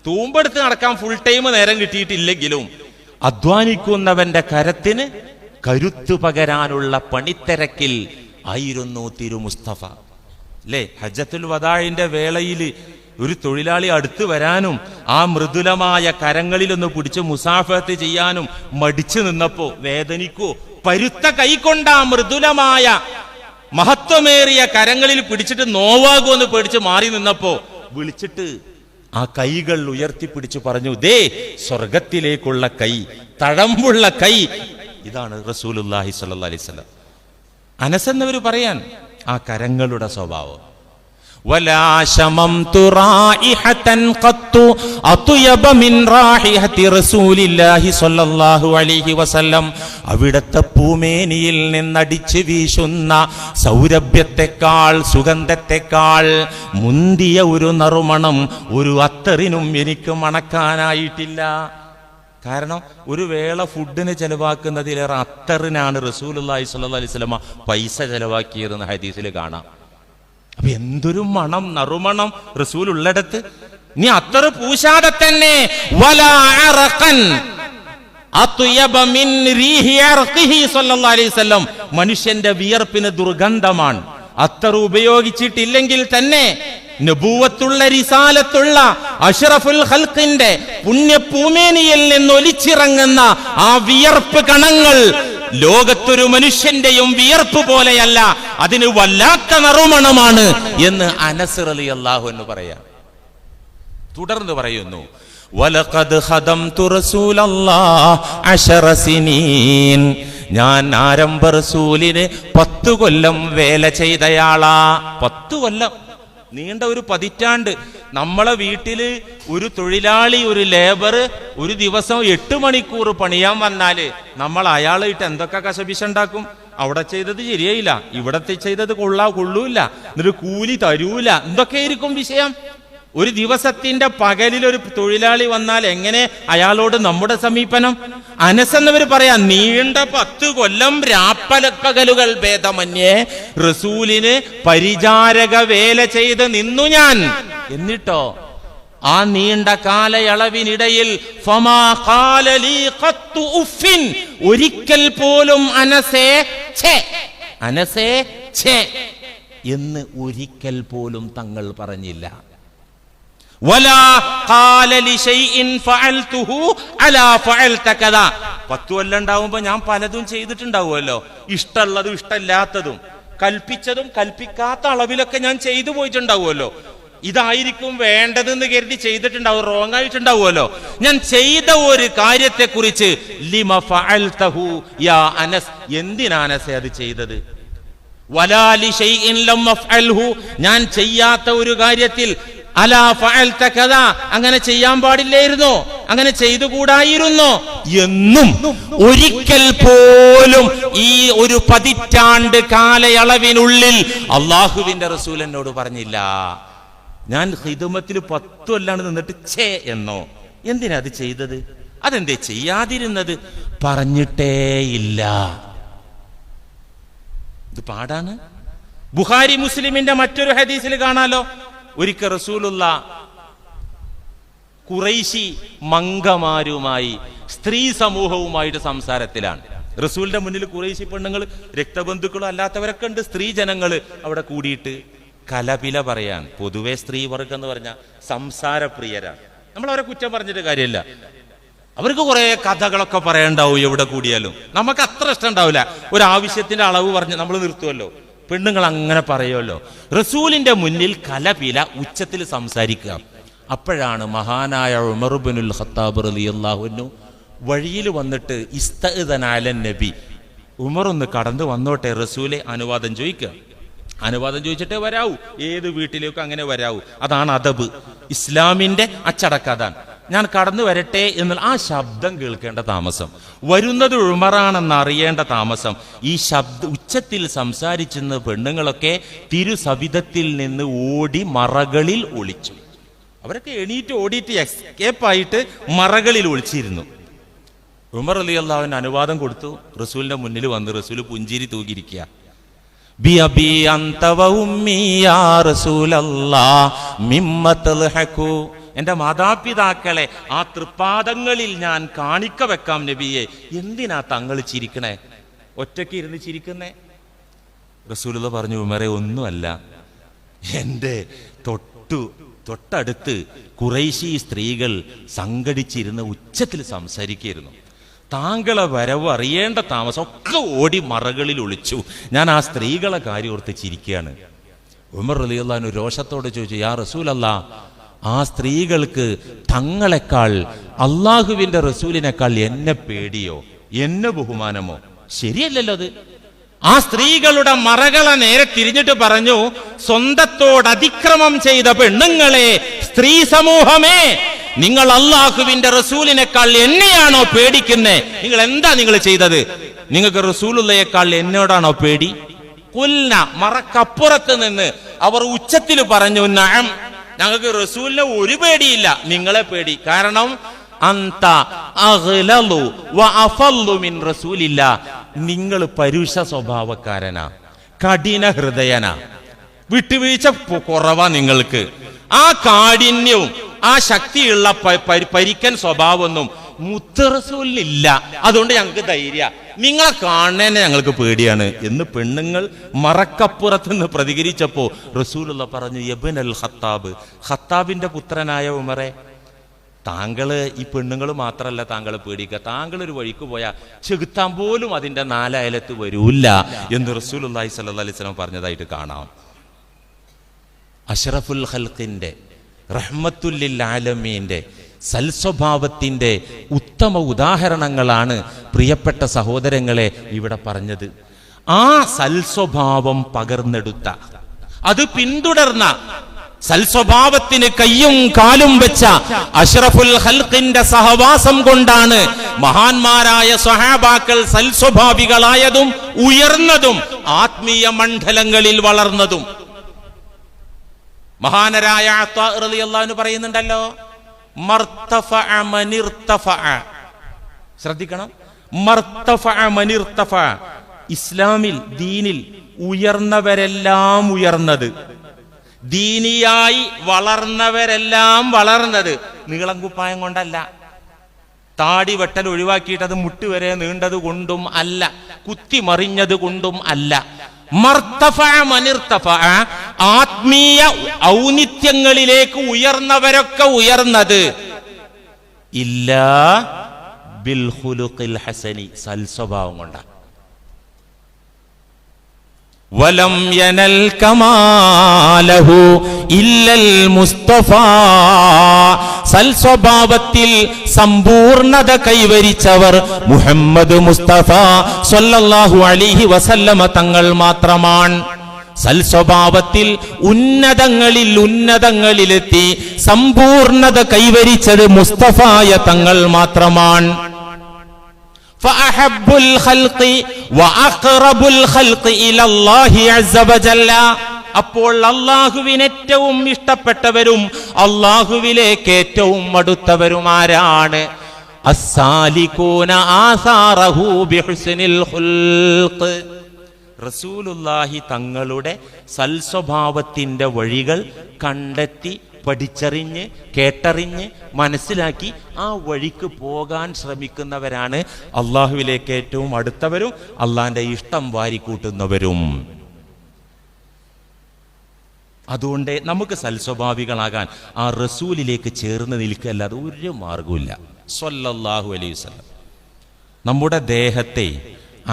തൂമ്പെടുത്ത് നടക്കാൻ ഫുൾ ടൈം നേരം കിട്ടിയിട്ടില്ലെങ്കിലും അധ്വാനിക്കുന്നവന്റെ കരത്തിന് കരുത്തു പകരാനുള്ള പണിത്തിരക്കിൽ ആയിരുന്നു തിരു മുസ്തഫ. അല്ലേ, ഹജ്ജത്തുൽ വദാഇന്റെ വേളയിൽ ഒരു തൊഴിലാളി അടുത്ത് വരാനും ആ മൃദുലമായ കരങ്ങളിലൊന്ന് പിടിച്ച് മുസാഫത്ത് ചെയ്യാനും മടിച്ചു നിന്നപ്പോ, വേദനിക്കോ, പരുത്ത കൈകൊണ്ട് ആ മൃദുലമായ മഹത്വമേറിയ കരങ്ങളിൽ പിടിച്ചിട്ട് നോവാകുമെന്ന് പേടിച്ച് മാറി നിന്നപ്പോ വിളിച്ചിട്ട് ആ കൈകൾ ഉയർത്തിപ്പിടിച്ചു പറഞ്ഞു, ദേ സ്വർഗത്തിലേക്കുള്ള കൈ, തഴമ്പുള്ള കൈ. ഇതാണ് റസൂലുള്ളാഹി സ്വല്ലല്ലാഹി അലൈഹി വസല്ലം. അനസ് എന്നവർ പറയാൻ ആ കരങ്ങളുടെ സ്വഭാവം. ولا شممت رائحة قط أطيب من رائحة رسول الله صلى الله عليه وسلم. അവിടത്തെ പൂമേനിയിൽ നിന്നടിച്ചു വീശുന്ന സൗരഭ്യത്തെക്കാൾ, സുഗന്ധത്തെക്കാൾ മുന്തിയ ഒരു നറുമണം ഒരു അത്തറിനും എനിക്ക് മണക്കാനായിട്ടില്ല. കാരണം ഒരു വേള ഫുഡിന് ചെലവാക്കുന്നതിലേറെ അത്തറിനാണ് റസൂലുള്ളാഹി സ്വല്ലല്ലാഹി അലൈഹി വസല്ലം പൈസ ചെലവാക്കിയതെന്ന് ഹദീസിൽ കാണാം. അപ്പൊ എന്തൊരു മണം, നറുമണം റസൂൽ ഉള്ളിടത്ത്. നീ അത്തറ് പൂശാതെ തന്നെ വലാ അറഖൻ അത്യബ മിൻ റീഹി അർഖിഹി സ്വല്ലല്ലാഹി അലൈഹി വസല്ലം. മനുഷ്യന്റെ വിയർപ്പിന് ദുർഗന്ധമാണ്. അത്തർ ഉപയോഗിച്ചിട്ടില്ലെങ്കിൽ തന്നെ നബൂവത്തുള്ള, റിസാലത്തുള്ള അഷ്റഫുൽ ഖൽഖിന്റെ പുണ്യഭൂമേനിയിൽ നിന്ന് ഒലിച്ചിറങ്ങുന്ന ആ വിയർപ്പ് കണങ്ങൾ ലോകത്തൊരു മനുഷ്യന്റെയും വിയർപ്പ് പോലെയല്ല, അതിന് വല്ലാത്ത നറുമണമാണ് എന്ന് അനസ് റളിയല്ലാഹു അൻഹു പറയാം. തുടർന്ന് പറയുന്നു, വലഖദ് ഖദംതു റസൂലല്ലാഹ് 10 സിനീൻ. ഞാൻ ആരംഭ റസൂലിന് 10 കൊല്ലം വേല ചെയ്തയാളാ. 10 കൊല്ലം, നീണ്ട ഒരു പതിറ്റാണ്ട്. നമ്മളെ വീട്ടില് ഒരു തൊഴിലാളി, ഒരു ലേബർ ഒരു ദിവസം 8 മണിക്കൂർ പണിയാൻ വന്നാല് നമ്മൾ അയാളായിട്ട് എന്തൊക്കെ കശപിശുണ്ടാക്കും. അവിടെ ചെയ്തത് ശരിയായില്ല, ഇവിടത്തെ ചെയ്തത് കൊള്ളൂല്ല, എന്നിട്ട് കൂലി തരൂല, എന്തൊക്കെയായിരിക്കും വിഷയം. ഒരു ദിവസത്തിന്റെ പകലിൽ ഒരു തൊഴിലാളി വന്നാൽ എങ്ങനെ അയാളോട് നമ്മുടെ സമീപനം? അനസ് എന്നവർ പറയാം, നീണ്ട 10 കൊല്ലം രാപ്പകലുകൾ ഭേദമന്യേ റസൂലിന് പരിചാരക വേല ചെയ്ത് നിന്നു ഞാൻ. എന്നിട്ടോ ആ നീണ്ട കാലയളവിനിടയിൽ ഫമാ ഖാല ലീ ഖത്തു ഉഫിൻ, ഒരിക്കൽ പോലും അനസേ ഛേ, അനസേ ഛേ എന്ന് ഒരിക്കൽ പോലും തങ്ങൾ പറഞ്ഞില്ല. വലാ ഖാല ലിശൈഇൻ ഫഅൽതുഹു അലാ ഫഅൽത കദാ. 10 കൊല്ലം ഉണ്ടാവുമ്പോ ഞാൻ പലതും ചെയ്തിട്ടുണ്ടാവുമല്ലോ, ഇഷ്ടമുള്ളതും ഇഷ്ടമില്ലാത്തതും, കൽപ്പിച്ചതും കൽപ്പിക്കാത്ത അളവിലൊക്കെ ഞാൻ ചെയ്തു പോയിട്ടുണ്ടാവുമല്ലോ. ഇതായിരിക്കും വേണ്ടതെന്ന് കരുതി ചെയ്തിട്ടുണ്ടാവും, റോങ് ആയിട്ടുണ്ടാവുമല്ലോ. ഞാൻ ചെയ്ത ഒരു കാര്യത്തെ കുറിച്ച് ലിമ ഫഅൽതഹു യാ അനസ്, എന്തിനാ അനസേ അത് ചെയ്തത്? വലാ ലിശൈഇൻ ലം അഫ്അൽഹു, ഞാൻ ചെയ്യാത്ത ഒരു കാര്യത്തിൽ അലാ ഫഅൽത കദാ, അങ്ങനെ ചെയ്യാൻ പാടില്ലായിരുന്നോ, അങ്ങനെ ചെയ്തുകൂടായിരുന്നോ എന്നും ഒരിക്കൽ പോലും ഈ ഒരു 10 പതിറ്റാണ്ട് കാലയളവിനുള്ളിൽ അള്ളാഹുവിന്റെ റസൂൽ എന്നോട് പറഞ്ഞില്ല. ഞാൻ ഖിദ്മത്തിൽ 10 കൊല്ലാണ് നിന്നിട്ട് ഛേ എന്നോ, എന്തിനാ അത് ചെയ്തത്, അതെന്തേ ചെയ്യാതിരുന്നത്, പറഞ്ഞിട്ടേയില്ല. ഇത് പാടാണ്. ബുഖാരി മുസ്ലിമിന്റെ മറ്റൊരു ഹദീസിൽ കാണാലോ, ഒരിക്കൽ റസൂലുള്ള ഖുറൈശി മംഗമാരുമായി, സ്ത്രീ സമൂഹവുമായിട്ട് സംസാരത്തിലാണ്. റസൂലിന്റെ മുന്നിൽ ഖുറൈശി പെണ്ണുങ്ങൾ, രക്തബന്ധുക്കളും അല്ലാത്തവരൊക്കെ ഉണ്ട്, സ്ത്രീ ജനങ്ങള് അവിടെ കൂടിയിട്ട് കലപില പറയാൻ. പൊതുവെ സ്ത്രീ വർഗം എന്ന് പറഞ്ഞാൽ സംസാരപ്രിയരാണ്. നമ്മൾ അവരെ കുറ്റം പറഞ്ഞിട്ട് കാര്യമില്ല. അവർക്ക് കുറെ കഥകളൊക്കെ പറയണ്ടാവും എവിടെ കൂടിയാലും. നമുക്ക് അത്ര ഇഷ്ടം ഉണ്ടാവില്ല. ഒരു ആവശ്യത്തിന്റെ അളവ് പറഞ്ഞ് നമ്മൾ നിർത്തുമല്ലോ, പെണ്ണുങ്ങൾ അങ്ങനെ പറയുമല്ലോ. റസൂലിന്റെ മുന്നിൽ കലപില ഉച്ചത്തിൽ സംസാരിക്കുക, അപ്പോഴാണ് മഹാനായ ഉമർ ഇബ്നുൽ ഖത്താബ് റളിയല്ലാഹു അൻഹു വഴിയിൽ വന്നിട്ട് ഇസ്തഅ്ദന അലൻ നബി, ഉമർ ഒന്ന് കടന്നു വന്നോട്ടെ റസൂലെ, അനുവാദം ചോദിക്കുക. അനുവാദം ചോദിച്ചിട്ടേ വരാവൂ, ഏത് വീട്ടിലേക്കും അങ്ങനെ വരാവൂ. അതാണ് അദബ്, ഇസ്ലാമിന്റെ അച്ചടക്കം അതാണ്. ഞാൻ കടന്നു വരട്ടെ എന്നുള്ള ആ ശബ്ദം കേൾക്കേണ്ട താമസം, വരുന്നത് ഉമറാണെന്ന് അറിയേണ്ട താമസം. ഈ ഉച്ചത്തിൽ സംസാരിച്ചെന്ന് പെണ്ണുങ്ങളൊക്കെ തിരുസവിധത്തിൽ നിന്ന് ഓടി മറകളിൽ ഒളിച്ചു. അവരൊക്കെ എണീറ്റ് ഓടിയിട്ട് എസ്കേപ്പായിട്ട് മറകളിൽ ഒളിച്ചിരുന്നു. ഉമർ റളിയല്ലാഹു അൻഹു അനുവാദം കൊടുത്തു. റസൂലിന്റെ മുന്നിൽ വന്ന് റസൂൽ പുഞ്ചിരി തൂകിയിരിക്കുക. ബിഅബി അൻത വ ഉമ്മി യാ റസൂലല്ലാഹ് മിമ്മ തൽഹഖു, എന്റെ മാതാപിതാക്കളെ ആ തൃപ്പാദങ്ങളിൽ ഞാൻ കാണിക്ക വെക്കാം നബിയെ, എന്തിനാ തങ്ങൾ ചിരിക്കണേ, ഒറ്റയ്ക്ക് ഇരുന്ന് ചിരിക്കുന്നേ? റസൂലുള്ളാഹി പറഞ്ഞു, ഉമറെ ഒന്നുമല്ല, എൻ്റെ തൊട്ടടുത്ത് ഖുറൈശി സ്ത്രീകൾ സംഘടിച്ചിരുന്ന് ഉച്ചത്തിൽ സംസാരിക്കുകയായിരുന്നു. താങ്കളെ വരവ് അറിയേണ്ട താമസം ഒക്കെ ഓടി മറകളിൽ ഒളിച്ചു. ഞാൻ ആ സ്ത്രീകളെ കാര്യം ഓർത്ത് ചിരിക്കുകയാണ്. ഉമർ റളിയല്ലാഹു അൻഹു രോഷത്തോടെ ചോദിച്ചു, യാ റസൂലല്ലാഹ്, ആ സ്ത്രീകൾക്ക് തങ്ങളെക്കാൾ അള്ളാഹുവിന്റെ റസൂലിനേക്കാൾ എന്നെ പേടിയോ എന്നെ ബഹുമാനമോ? ശരിയല്ലല്ലോ അത്. ആ സ്ത്രീകളുടെ മറകളെ നേരെ തിരിഞ്ഞിട്ട് പറഞ്ഞു, സ്വന്തത്തോട് അതിക്രമം ചെയ്ത പെണ്ണുങ്ങളെ, സ്ത്രീ സമൂഹമേ, നിങ്ങൾ അള്ളാഹുവിന്റെ റസൂലിനേക്കാൾ എന്നെയാണോ പേടിക്കുന്നേ? നിങ്ങൾ എന്താ നിങ്ങൾ ചെയ്തത്? നിങ്ങൾക്ക് റസൂലുള്ളയേക്കാൾ എന്നോടാണോ പേടി? കുൽന, മറക്കപ്പുറത്ത് നിന്ന് അവർ ഉച്ചത്തിൽ പറഞ്ഞു, നഅം, ഞങ്ങൾക്ക് റസൂലിനെ ഒരു പേടിയില്ല, നിങ്ങളെ പേടി. കാരണം അന്ത അഗ്ലളു വ അഫളു മിൻ റസൂലില്ലാ, നിങ്ങൾ പരുഷ സ്വഭാവക്കാരനാ, കഠിന ഹൃദയനാ, വിട്ടുവീഴ്ച കുറവാ നിങ്ങൾക്ക്. ആ കാഠിന്യവും ആ ശക്തിയുള്ള പരിക്കൻ സ്വഭാവമൊന്നും മുത്ത് റസൂലിനില്ല. അതുകൊണ്ട് ഞങ്ങൾക്ക് ധൈര്യ, നിങ്ങളെ കാണുന്നതന്നെ ഞങ്ങൾക്ക് പേടിയാണ് എന്ന് പെണ്ണുങ്ങൾ മറക്കപ്പുറത്ത് നിന്ന് പ്രതികരിച്ചപ്പോ റസൂലുള്ളാഹി പറഞ്ഞു, യബ്നൽ ഖത്താബ്, ഖത്താബിന്റെ പുത്രനായ ഉമറെ, താങ്കള് ഈ പെണ്ണുങ്ങൾ മാത്രമല്ല താങ്കളെ പേടിക്കുക, താങ്കൾ ഒരു വഴിക്ക് പോയാൽ ചെകുത്താൻ പോലും അതിന്റെ 4 അയലത്ത് വരൂല്ല എന്ന് റസൂലുള്ളാഹി സ്വല്ലല്ലാഹി അലൈഹി വസല്ലം പറഞ്ഞതായിട്ട് കാണാം. അഷ്റഫുൽ ഖൽഖിന്റെ, റഹ്മത്തുൽ ലിൽ ആലമീന്റെ സൽസ്വഭാവത്തിന്റെ ഉത്തമ ഉദാഹരണങ്ങളാണ് പ്രിയപ്പെട്ട സഹോദരങ്ങളെ ഇവിടെ പറഞ്ഞത്. ആ സൽസ്വഭാവം പകർന്നെടുത്ത, അത് പിന്തുടർന്ന, സൽസ്വഭാവത്തിന് കയ്യും കാലും വെച്ച അഷ്റഫുൽ ഖൽഖിന്റെ സഹവാസം കൊണ്ടാണ് മഹാന്മാരായ സ്വഹാബാക്കൾ സൽസ്വഭാവികളായതും ഉയർന്നതും ആത്മീയ മണ്ഡലങ്ങളിൽ വളർന്നതും. മഹാനരായ അത്താ റളിയല്ലാഹു അൻഹു പറയുന്നുണ്ടല്ലോ, മർതഫഅ മനിർതഫഅ, ശ്രദ്ധിക്കണം, മർതഫഅ മനിർതഫഅ, ഇസ്ലാമിൽ ദീനിൽ ഉയർന്നവരെല്ലാം ഉയർന്നത്, ദീനിയായി വളർന്നവരെല്ലാം വളർന്നത് നീളം കുപ്പായം കൊണ്ടല്ല, താടി വെട്ടൽ ഒഴിവാക്കിയിട്ട് അത് മുട്ടുവരെ നീണ്ടത് കൊണ്ടും അല്ല, കുത്തിമറിഞ്ഞത് കൊണ്ടും അല്ല. മർതഫഅ മനിർതഫഅ, ആത്മീയ ഔന്നിത്യങ്ങളിലേക്ക് ഉയർന്നവരൊക്കെ ഉയർന്നത് ഇല്ലാ ബിൽ ഖുലുഖിൽ ഹസനി, സൽസ്വഭാവം കൊണ്ടാണ്. വലം യനൽ കമാലഹു ഇല്ലൽ മുസ്തഫാ, സൽസ്വഭാവത്തിൽ സമ്പൂർണത കൈവരിച്ചവർ മുഹമ്മദ് മുസ്തഫ സ്വല്ലല്ലാഹു അലൈഹി വസല്ലമ തങ്ങൾ മാത്രമാണ്. സൽസ്വഭാവത്തിൽ ഉന്നതങ്ങളിലെത്തി സമ്പൂർണത കൈവരിച്ചത് മുസ്തഫായ തങ്ങൾ മാത്രമാണ്. ഫഅഹബ്ബുൽ ഖൽഖി വഅഖറബുൽ ഖൽഖി ഇലല്ലാഹി അസ്സ വജല്ല, അപ്പോൾ അല്ലാഹുവിന് ഏറ്റവും ഇഷ്ടപ്പെട്ടവരും അല്ലാഹുവിലേക്ക് ഏറ്റവും അടുത്തവരും ആരാണ്? അസ്സാലികൂന ആസാറഹു ബിഹുസ്നിൽ ഖുൽഖ്, റസൂലുള്ളാഹി തങ്ങളുടെ സൽസ്വഭാവത്തിന്റെ വഴികൾ കണ്ടെത്തി പഠിച്ചറിഞ്ഞ് കേട്ടറിഞ്ഞ് മനസ്സിലാക്കി ആ വഴിക്ക് പോകാൻ ശ്രമിക്കുന്നവരാണ് അള്ളാഹുവിലേക്ക് ഏറ്റവും അടുത്തവരും അള്ളാന്റെ ഇഷ്ടം വാരിക്കൂട്ടുന്നവരും. അതുകൊണ്ട് നമുക്ക് സൽസ്വഭാവികളാകാൻ ആ റസൂലിലേക്ക് ചേർന്ന് നിൽക്കല്ലാതെ ഒരു മാർഗവുമില്ല. സ്വല്ലല്ലാഹു അലൈഹി വസല്ലം. നമ്മുടെ ദേഹത്തെ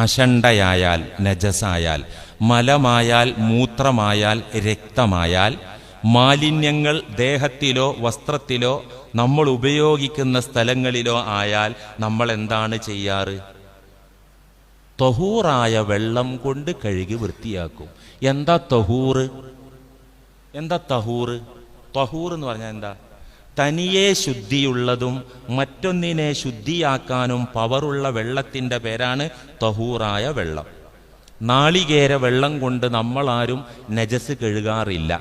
അശണ്ടയായാൽ, നജസായാൽ, മലമായാൽ, മൂത്രമായാൽ, രക്തമായാൽ മാലിന്യങ്ങൾ ദേഹത്തിലോ വസ്ത്രത്തിലോ നമ്മൾ ഉപയോഗിക്കുന്ന സ്ഥലങ്ങളിലോ ആയാൽ നമ്മൾ എന്താണ് ചെയ്യാറ്? തഹൂറായ വെള്ളം കൊണ്ട് കഴുകി വൃത്തിയാക്കും. എന്താ തഹൂറ്? എന്താ തഹൂറ്? തഹൂർ എന്ന് പറഞ്ഞാൽ എന്താ? തനിയെ ശുദ്ധിയുള്ളതും മറ്റൊന്നിനെ ശുദ്ധിയാക്കാനും പവറുള്ള വെള്ളത്തിൻ്റെ പേരാണ് തഹൂറായ വെള്ളം. നാളികേര വെള്ളം കൊണ്ട് നമ്മളാരും നജസ് കഴുകാറില്ല.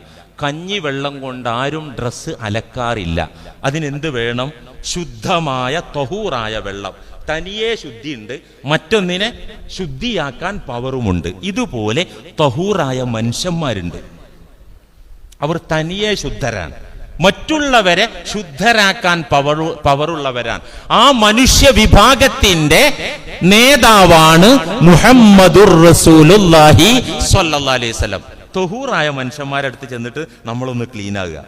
കഞ്ഞി വെള്ളം കൊണ്ട് ആരും ഡ്രസ്സ് അലക്കാറില്ല. അതിനെന്ത് വേണം? ശുദ്ധമായ തഹൂറായ വെള്ളം. തനിയെ ശുദ്ധിയുണ്ട്, മറ്റൊന്നിനെ ശുദ്ധിയാക്കാൻ പവറുമുണ്ട്. ഇതുപോലെ തഹൂറായ മനുഷ്യന്മാരുണ്ട്. അവർ തനിയെ ശുദ്ധരാണ്, മറ്റുള്ളവരെ ശുദ്ധരാക്കാൻ പവറുള്ളവരാണ്. ആ മനുഷ്യ വിഭാഗത്തിന്റെ നേതാവാണ് മുഹമ്മദുർ റസൂലുള്ളാഹി സ്വല്ലല്ലാഹി അലൈഹി വസല്ലം. തഹൂറായ മനുഷ്യന്മാരുടെ അടുത്ത് ചെന്നിട്ട് നമ്മളൊന്ന് ക്ലീൻ ആകുക.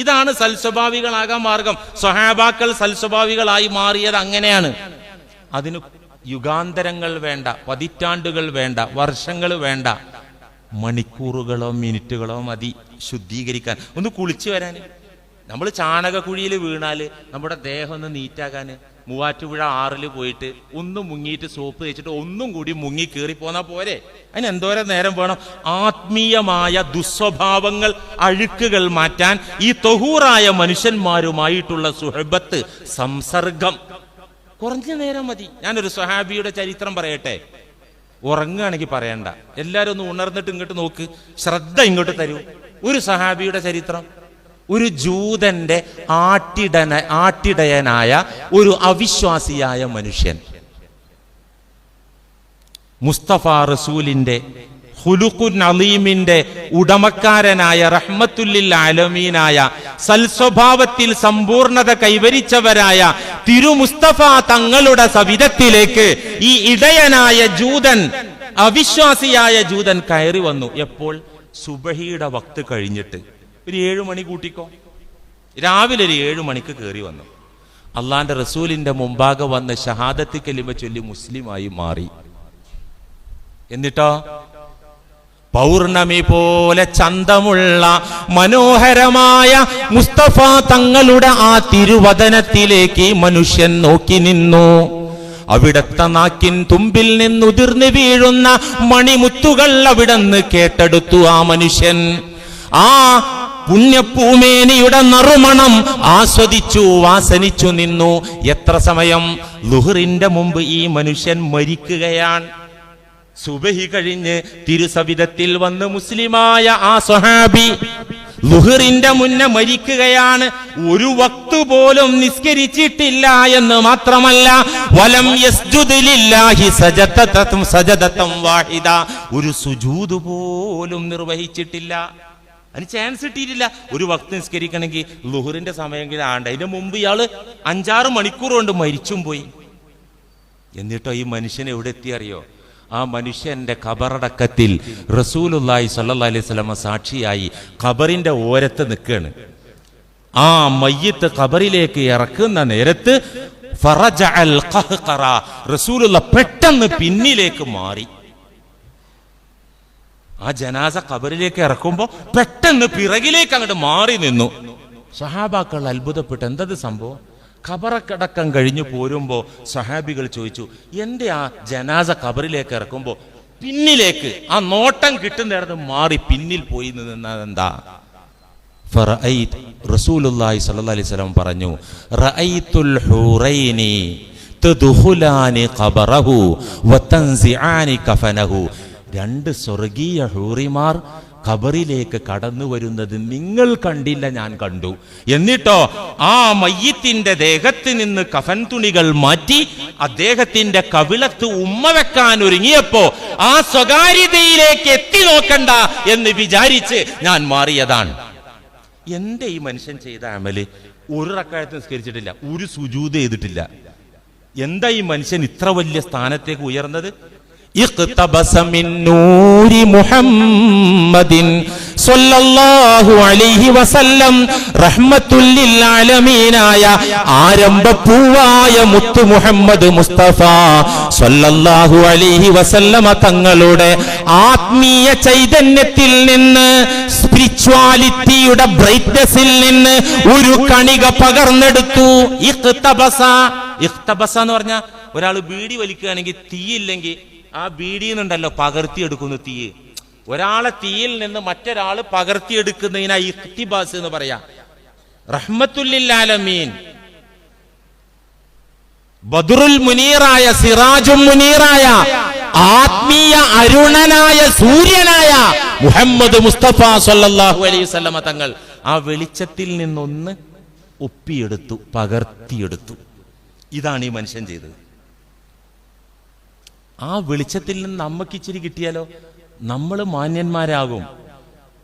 ഇതാണ് സൽസ്വഭാവികളാകാൻ മാർഗം. സ്വഹാബാക്കൾ സൽസ്വഭാവികളായി മാറിയത് അങ്ങനെയാണ്. അതിന് യുഗാന്തരങ്ങൾ വേണ്ട, പതിറ്റാണ്ടുകൾ വേണ്ട, വർഷങ്ങൾ വേണ്ട, മണിക്കൂറുകളോ മിനിറ്റുകളോ മതി ശുദ്ധീകരിക്കാൻ. ഒന്ന് കുളിച്ചു വരാൻ. നമ്മൾ ചാണകക്കുഴിയിൽ വീണാൽ നമ്മുടെ ദേഹം ഒന്ന് നീറ്റാക്കാൻ മൂവാറ്റുപുഴ 6 പോയിട്ട് ഒന്ന് മുങ്ങിയിട്ട് സോപ്പ് തേച്ചിട്ട് ഒന്നും കൂടി മുങ്ങി കയറി പോന്നാ പോരെ? അതിന് എന്തോരം നേരം വേണം? ആത്മീയമായ ദുസ്വഭാവങ്ങൾ, അഴുക്കുകൾ മാറ്റാൻ ഈ തഹൂറായ മനുഷ്യന്മാരുമായിട്ടുള്ള സുഹബത്ത്, സംസർഗം കുറഞ്ഞ നേരം മതി. ഞാനൊരു സ്വഹാബിയുടെ ചരിത്രം പറയട്ടെ. ഉറങ്ങുകയാണെങ്കിൽ പറയണ്ട, എല്ലാവരും ഒന്ന് ഉണർന്നിട്ട് ഇങ്ങോട്ട് നോക്ക്, ശ്രദ്ധ ഇങ്ങോട്ട് തരൂ. ഒരു സഹാബിയുടെ ചരിത്രം. ഒരു ജൂതന്റെ ആട്ടിടയനായ ഒരു അവിശ്വാസിയായ മനുഷ്യൻ, മുസ്തഫ റസൂലിന്റെ ഖുലുഖുൻ അലീമിന്റെ ഉടമക്കാരനായ റഹ്മത്തുല്ലിൽ ആലമീനായ സൽസ്വഭാവത്തിൽ സമ്പൂർണത കൈവരിച്ചവരായ തിരുമുസ്തഫ തങ്ങളുടെ സവിധത്തിലേക്ക് ഈ ഇടയനായ ജൂതൻ, അവിശ്വാസിയായ ജൂതൻ കയറി വന്നു. എപ്പോൾ? സുബഹിയുടെ വക്ത് കഴിഞ്ഞിട്ട് ഒരു 7 മണി കൂട്ടിക്കോ, രാവിലെ ഒരു 7 മണിക്ക് കയറി വന്നു. അള്ളാന്റെ റസൂലിന്റെ മുമ്പാകെ വന്ന് ഷഹാദത്ത് കലിമ ചൊല്ലി മുസ്ലിമായി മാറി. എന്നിട്ടോ പൗർണമി പോലെ ചന്തമുള്ള മനോഹരമായ മുസ്തഫ തങ്ങളുടെ ആ തിരുവദനത്തിലേക്ക് മനുഷ്യൻ നോക്കി നിന്നു. അവിടത്തെ നാക്കിൻ തുമ്പിൽ നിന്നുതിർന്നു വീഴുന്ന മണിമുത്തുകൾ അവിടെന്ന് കേട്ടെടുത്തു ആ മനുഷ്യൻ. ആ പുണ്യപ്പൂമേനിയുടെ നറുമണം ആസ്വദിച്ചു, വാസനിച്ചു നിന്നു. എത്ര സമയം? ളുഹറിന്റെ മുമ്പ് ഈ മനുഷ്യൻ മരിക്കുകയാണ്. സുബഹി കഴിഞ്ഞ് തിരുസവിധത്തിൽ വന്ന് മുസ്ലിമായ ആ സ്വഹാബി ളുഹറിന്റെ മുന്നേ മരിക്കുകയാണ്. ഒരു വക്ത് പോലും നിസ്കരിച്ചിട്ടില്ല എന്ന് മാത്രമല്ല, വലം യസ്ജുദ് ലില്ലാഹി സജദതൻ വാഹിദ, ഒരു സുജൂദ് പോലും നിർവഹിച്ചിട്ടില്ല. അതിന് ചാൻസ് കിട്ടിയിട്ടില്ല. ഒരു വക്ത് നിസ്കരിക്കണമെങ്കിൽ ളുഹറിന്റെ സമയമെങ്കിലും ആണ്ട്. അതിന്റെ മുമ്പ് ഇയാള് 5-6 മണിക്കൂർ കൊണ്ട് മരിച്ചും പോയി. എന്നിട്ടോ ഈ മനുഷ്യൻ എവിടെ എത്തി അറിയോ? ആ മനുഷ്യന്റെ ഖബറടക്കത്തിൽ റസൂലുള്ളാഹി സ്വല്ലല്ലാഹി അലൈഹി വസല്ലം സാക്ഷിയായി ഖബറിന്റെ ഓരത്ത് നിൽക്കുകയാണ്. ആ മയ്യിത്ത് ഖബറിലേക്ക് ഇറക്കുന്ന നേരത്ത് ഫറജഅൽ ഖഹ്ഖറ, റസൂലുള്ള പെട്ടെന്ന് പിന്നിലേക്ക് മാറി. ആ ജനാസ ഖബറിലേക്ക് ഇറക്കുമ്പോ പെട്ടെന്ന് പിറകിലേക്ക് അങ്ങോട്ട് മാറി നിന്നു. സഹാബാക്കൾ അത്ഭുതപ്പെട്ടു, എന്തത് സംഭവം? ഖബറക്കടക്കം കഴിഞ്ഞു പോരുമ്പോ സഹാബികൾ ചോദിച്ചു, എന്റെ ആ ജനാസ ഖബറിലേക്ക് ഇറക്കുമ്പോ പിന്നിലേക്ക് ആ നോട്ടം കിട്ടുന്നേരത്ത് മാറി പിന്നിൽ പോയി നിന്നതെന്താ? റസൂലുള്ളാഹി സ്വല്ലല്ലാഹി അലൈഹി വസല്ലം പറഞ്ഞു, റഅയ്തുൽ ഹൂറൈനി തദ്ഖുലാനി ഖബറഹു വതൻസിആനി കഫനഹു. 2 സ്വർഗീയ ഹൂറിമാർ ഖബറിലേക്ക് കടന്നു വരുന്നത് നിങ്ങൾ കണ്ടില്ല, ഞാൻ കണ്ടു. എന്നിട്ടോ ആ മയ്യിത്തിന്റെ ദേഹത്ത് നിന്ന് കഫൻ തുണികൾ മാറ്റി അദ്ദേഹത്തിന്റെ കവിളത്ത് ഉമ്മ വെക്കാൻ ഒരുങ്ങിയപ്പോ ആ സ്വകാര്യതയിലേക്ക് എത്തി നോക്കണ്ട എന്ന് വിചാരിച്ച് ഞാൻ മാറിയതാണ്. എന്റെ ഈ മനുഷ്യൻ ചെയ്ത അമല്? ഒരു റക്അത്ത് നിസ്കരിച്ചിട്ടില്ല, ഒരു സുജൂദ് ചെയ്തിട്ടില്ല. എന്താ ഈ മനുഷ്യൻ ഇത്ര വലിയ സ്ഥാനത്തേക്ക് ഉയർന്നത്? ഇഖ്തബസ മിൻ നൂരി മുഹമ്മദിൻ സ്വല്ലല്ലാഹു അലൈഹി വസല്ലം റഹ്മത്തുൽ ലിൽ ആലമീനായ ആരംഭപ്പൂവായ മുത്തു മുഹമ്മദ് മുസ്തഫ സ്വല്ലല്ലാഹു അലൈഹി വസല്ലമ തങ്ങളുടെ ആത്മീയ ചൈതന്യത്തിൽ നിന്ന്, സ്പിരിച്വാലിറ്റിയുടെ ബ്രൈറ്റ്നസിൽ നിന്ന് ഒരു കണിക പകർന്നെടുത്തു. ഇഖ്തബസ എന്ന് പറഞ്ഞാൽ ഒരാൾ ബീഡി വലിക്കുകയാണെങ്കിൽ തീയില്ലെങ്കിൽ ആ ബീഡിന്നുണ്ടല്ലോ പകർത്തിയെടുക്കുന്നു തീ. ഒരാളെ തീയിൽ നിന്ന് മറ്റൊരാൾ പകർത്തിയെടുക്കുന്നതിനാ ഇഖ്തിബാസ് എന്ന് പറയാ. റഹ്മത്തുൽ ലിൽ ആലമീൻ, ബദ്റുൽ മുനീറായ, സിറാജുൽ മുനീറായ, ആത്മീയ അരുണനായ സൂര്യനായ മുഹമ്മദ് മുസ്തഫ സ്വല്ലല്ലാഹു അലൈഹി വസല്ലമ തങ്ങൾ ആ വെളിച്ചത്തിൽ നിന്നൊന്ന് ഒപ്പിയെടുത്തു, പകർത്തിയെടുത്തു. ഇതാണ് ഈ മനുഷ്യൻ ചെയ്തത്. ആ വെളിച്ചത്തിൽ നിന്ന് നമുക്ക് ഇച്ചിരി കിട്ടിയാലോ നമ്മൾ മാന്യന്മാരാകും,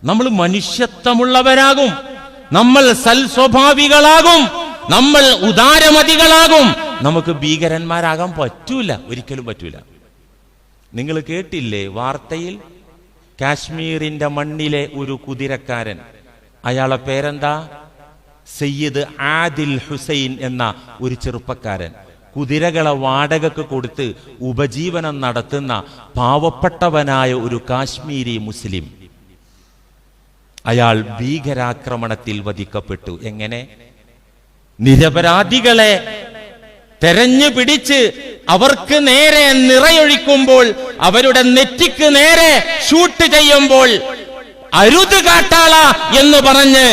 നമ്മൾ മനുഷ്യത്വമുള്ളവരാകും, നമ്മൾ സൽസ്വഭാവികളാകും, നമ്മൾ ഉദാരമതികളാകും. നമുക്ക് ഭീകരന്മാരാകാൻ പറ്റൂല, ഒരിക്കലും പറ്റൂല. നിങ്ങൾ കേട്ടില്ലേ വാർത്തയിൽ കാശ്മീരിന്റെ മണ്ണിലെ ഒരു കുതിരക്കാരൻ, അയാളെ പേരെന്താ, സയ്യിദ് ആദിൽ ഹുസൈൻ എന്ന ഒരു ചെറുപ്പക്കാരൻ, കുതിരകളെ വാടകയ്ക്ക് കൊടുത്ത് ഉപജീവനം നടത്തുന്ന പാവപ്പെട്ടവനായ ഒരു കാശ്മീരി മുസ്ലിം. അയാൾ ഭീകരാക്രമണത്തിൽ വധിക്കപ്പെട്ടു. എങ്ങനെ? നിരപരാധികളെ തെരഞ്ഞു പിടിച്ച് അവർക്ക് നേരെ നിറയൊഴിക്കുമ്പോൾ, അവരുടെ നെറ്റിക്ക് നേരെ ഷൂട്ട് ചെയ്യുമ്പോൾ, അരുത് കാട്ടാള എന്ന് പറഞ്ഞ്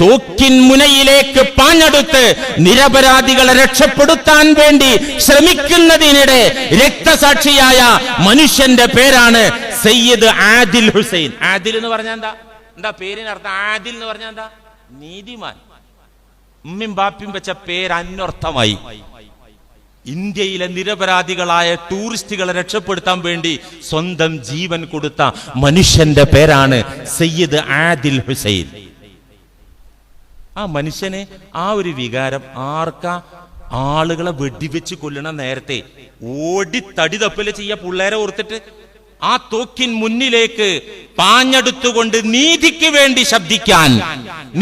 തോക്കിൻ മുനയിലേക്ക് പാഞ്ഞെടുത്ത് നിരപരാധികളെ രക്ഷപ്പെടുത്താൻ വേണ്ടി ശ്രമിക്കുന്നതിനിടെ രക്തസാക്ഷിയായ മനുഷ്യന്റെ പേരാണ് സയ്യിദ് ആദിൽ ഹുസൈൻ. ആദിൽ എന്ന് പറഞ്ഞാൽ എന്താ പേരിനർത്ഥം? ആദിൽ എന്ന് പറഞ്ഞാൽ എന്താ? നീതിമാൻ. ഉമ്മിയും ബാപ്പിയും വെച്ച പേര് അന്വർത്ഥമായി. ഇന്ത്യയിലെ നിരപരാധികളായ ടൂറിസ്റ്റുകളെ രക്ഷപ്പെടുത്താൻ വേണ്ടി സ്വന്തം ജീവൻ കൊടുത്ത മനുഷ്യന്റെ പേരാണ് സയ്യിദ് ആദിൽ ഹുസൈൻ. ആ മനുഷ്യന് ആ ഒരു വികാരം ആർക്കാ? ആളുകളെ വെടിവെച്ച് കൊല്ലണ നേരത്തെ ഓടി തടി തപ്പല് ചെയ്യ പിള്ളേരെ ഓർത്തിട്ട് ആ തോക്കിൻ മുന്നിലേക്ക് പാഞ്ഞെടുത്തുകൊണ്ട് നീതിക്ക് വേണ്ടി ശബ്ദിക്കാൻ,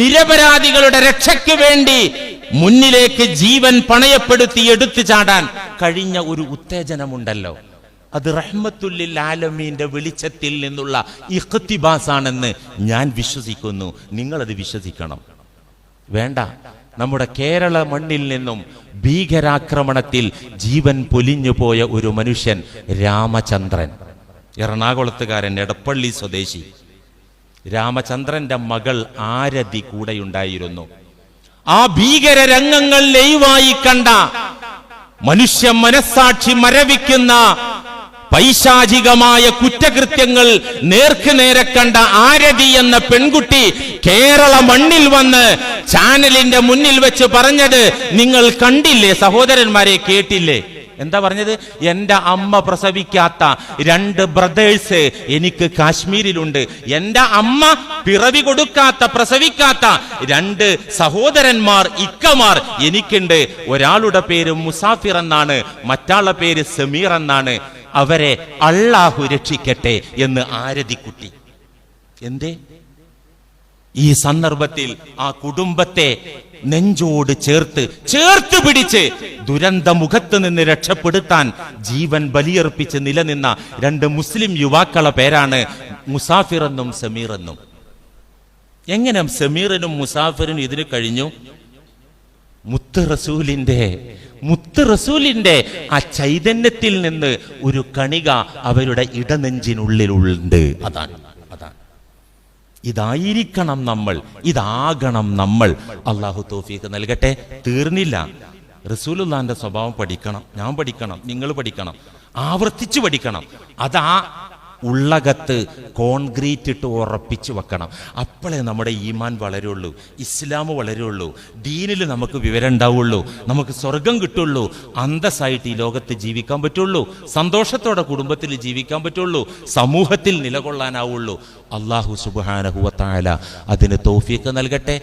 നിരപരാധികളുടെ രക്ഷയ്ക്ക് വേണ്ടി മുന്നിലേക്ക് ജീവൻ പണയപ്പെടുത്തി എടുത്തു ചാടാൻ കഴിഞ്ഞ ഒരു ഉത്തേജനമുണ്ടല്ലോ, അത് റഹ്മത്തുൽ ലിൽ ആലമീന്റെ വെളിച്ചത്തിൽ നിന്നുള്ള ഇഖ്തിബാസാണെന്ന് ഞാൻ വിശ്വസിക്കുന്നു. നിങ്ങളത് വിശ്വസിക്കണം. വേണ്ട, നമ്മുടെ കേരള മണ്ണിൽ നിന്നും ഭീകരാക്രമണത്തിൽ ജീവൻ പൊലിഞ്ഞു പോയ ഒരു മനുഷ്യൻ രാമചന്ദ്രൻ, എറണാകുളത്തുകാരൻ, എടപ്പള്ളി സ്വദേശി രാമചന്ദ്രന്റെ മകൾ ആരതി കൂടെയുണ്ടായിരുന്നു. ആ ഭീകര രംഗങ്ങൾ ലൈവായി കണ്ട, മനുഷ്യ മനസ്സാക്ഷി മരവിക്കുന്ന പൈശാചികമായ കുറ്റകൃത്യങ്ങൾ നേർക്കുനേരെ കണ്ട ആരതി എന്ന പെൺകുട്ടി കേരള മണ്ണിൽ വന്ന് ചാനലിന്റെ മുന്നിൽ വെച്ച് പറഞ്ഞത് നിങ്ങൾ കണ്ടില്ലേ സഹോദരന്മാരെ, കേട്ടില്ലേ? എന്താ പറഞ്ഞത്? എന്റെ അമ്മ പ്രസവിക്കാത്ത 2 ബ്രദേഴ്സ് എനിക്ക് കാശ്മീരിലുണ്ട്. എന്റെ അമ്മ പിറവി കൊടുക്കാത്ത, പ്രസവിക്കാത്ത 2 സഹോദരന്മാർ, ഇക്കമാർ എനിക്കുണ്ട്. ഒരാളുടെ പേര് മുസാഫിർ എന്നാണ്, മറ്റാളുടെ പേര് സമീർ എന്നാണ്. അവരെ അള്ളാഹു രക്ഷിക്കട്ടെ എന്ന് ആരതിക്കുട്ടി. എന്തേ? ഈ സന്ദർഭത്തിൽ ആ കുടുംബത്തെ നെഞ്ചോട് ചേർത്ത് പിടിച്ച് ദുരന്ത മുഖത്ത് നിന്ന് രക്ഷപ്പെടുത്താൻ ജീവൻ ബലിയർപ്പിച്ച് നിലനിന്ന 2 മുസ്ലിം യുവാക്കളെ പേരാണ് മുസാഫിർ എന്നും സമീർ എന്നും. എങ്ങനെ സമീറിനും മുസാഫിറിനും ഇതിന് കഴിഞ്ഞു? മുത്ത് റസൂലിന്റെ ആ ചൈതന്യത്തിൽ നിന്ന് ഒരു കണിക അവരുടെ ഇടനെഞ്ചിനുള്ളിലുണ്ട്. അതാണ് ഇതായിരിക്കണം നമ്മൾ, ഇതാകണം നമ്മൾ. അള്ളാഹു തൗഫീഖ് നൽകട്ടെ. തീർന്നില്ല. റസൂലുള്ളാഹിന്റെ സ്വഭാവം പഠിക്കണം, ഞാൻ പഠിക്കണം, നിങ്ങൾ പഠിക്കണം, ആവർത്തിച്ചു പഠിക്കണം. അതാ ഉള്ളകത്ത് കോൺക്രീറ്റ് ഇട്ട് ഉറപ്പിച്ചു വെക്കണം. അപ്പോഴേ നമ്മുടെ ഈമാൻ വളരുള്ളൂ, ഇസ്ലാം വളരുള്ളൂ, ദീനിൽ നമുക്ക് വിവരം ഉണ്ടാവുള്ളൂ, നമുക്ക് സ്വർഗം കിട്ടുള്ളൂ, അന്തസ്സായിട്ട് ഈ ലോകത്ത് ജീവിക്കാൻ പറ്റുള്ളൂ, സന്തോഷത്തോടെ കുടുംബത്തിൽ ജീവിക്കാൻ പറ്റുള്ളൂ, സമൂഹത്തിൽ നിലകൊള്ളാനാവുള്ളൂ. അല്ലാഹു സുബ്ഹാനഹു വ തആല അതിന് തൗഫീഖ് നൽകട്ടെ.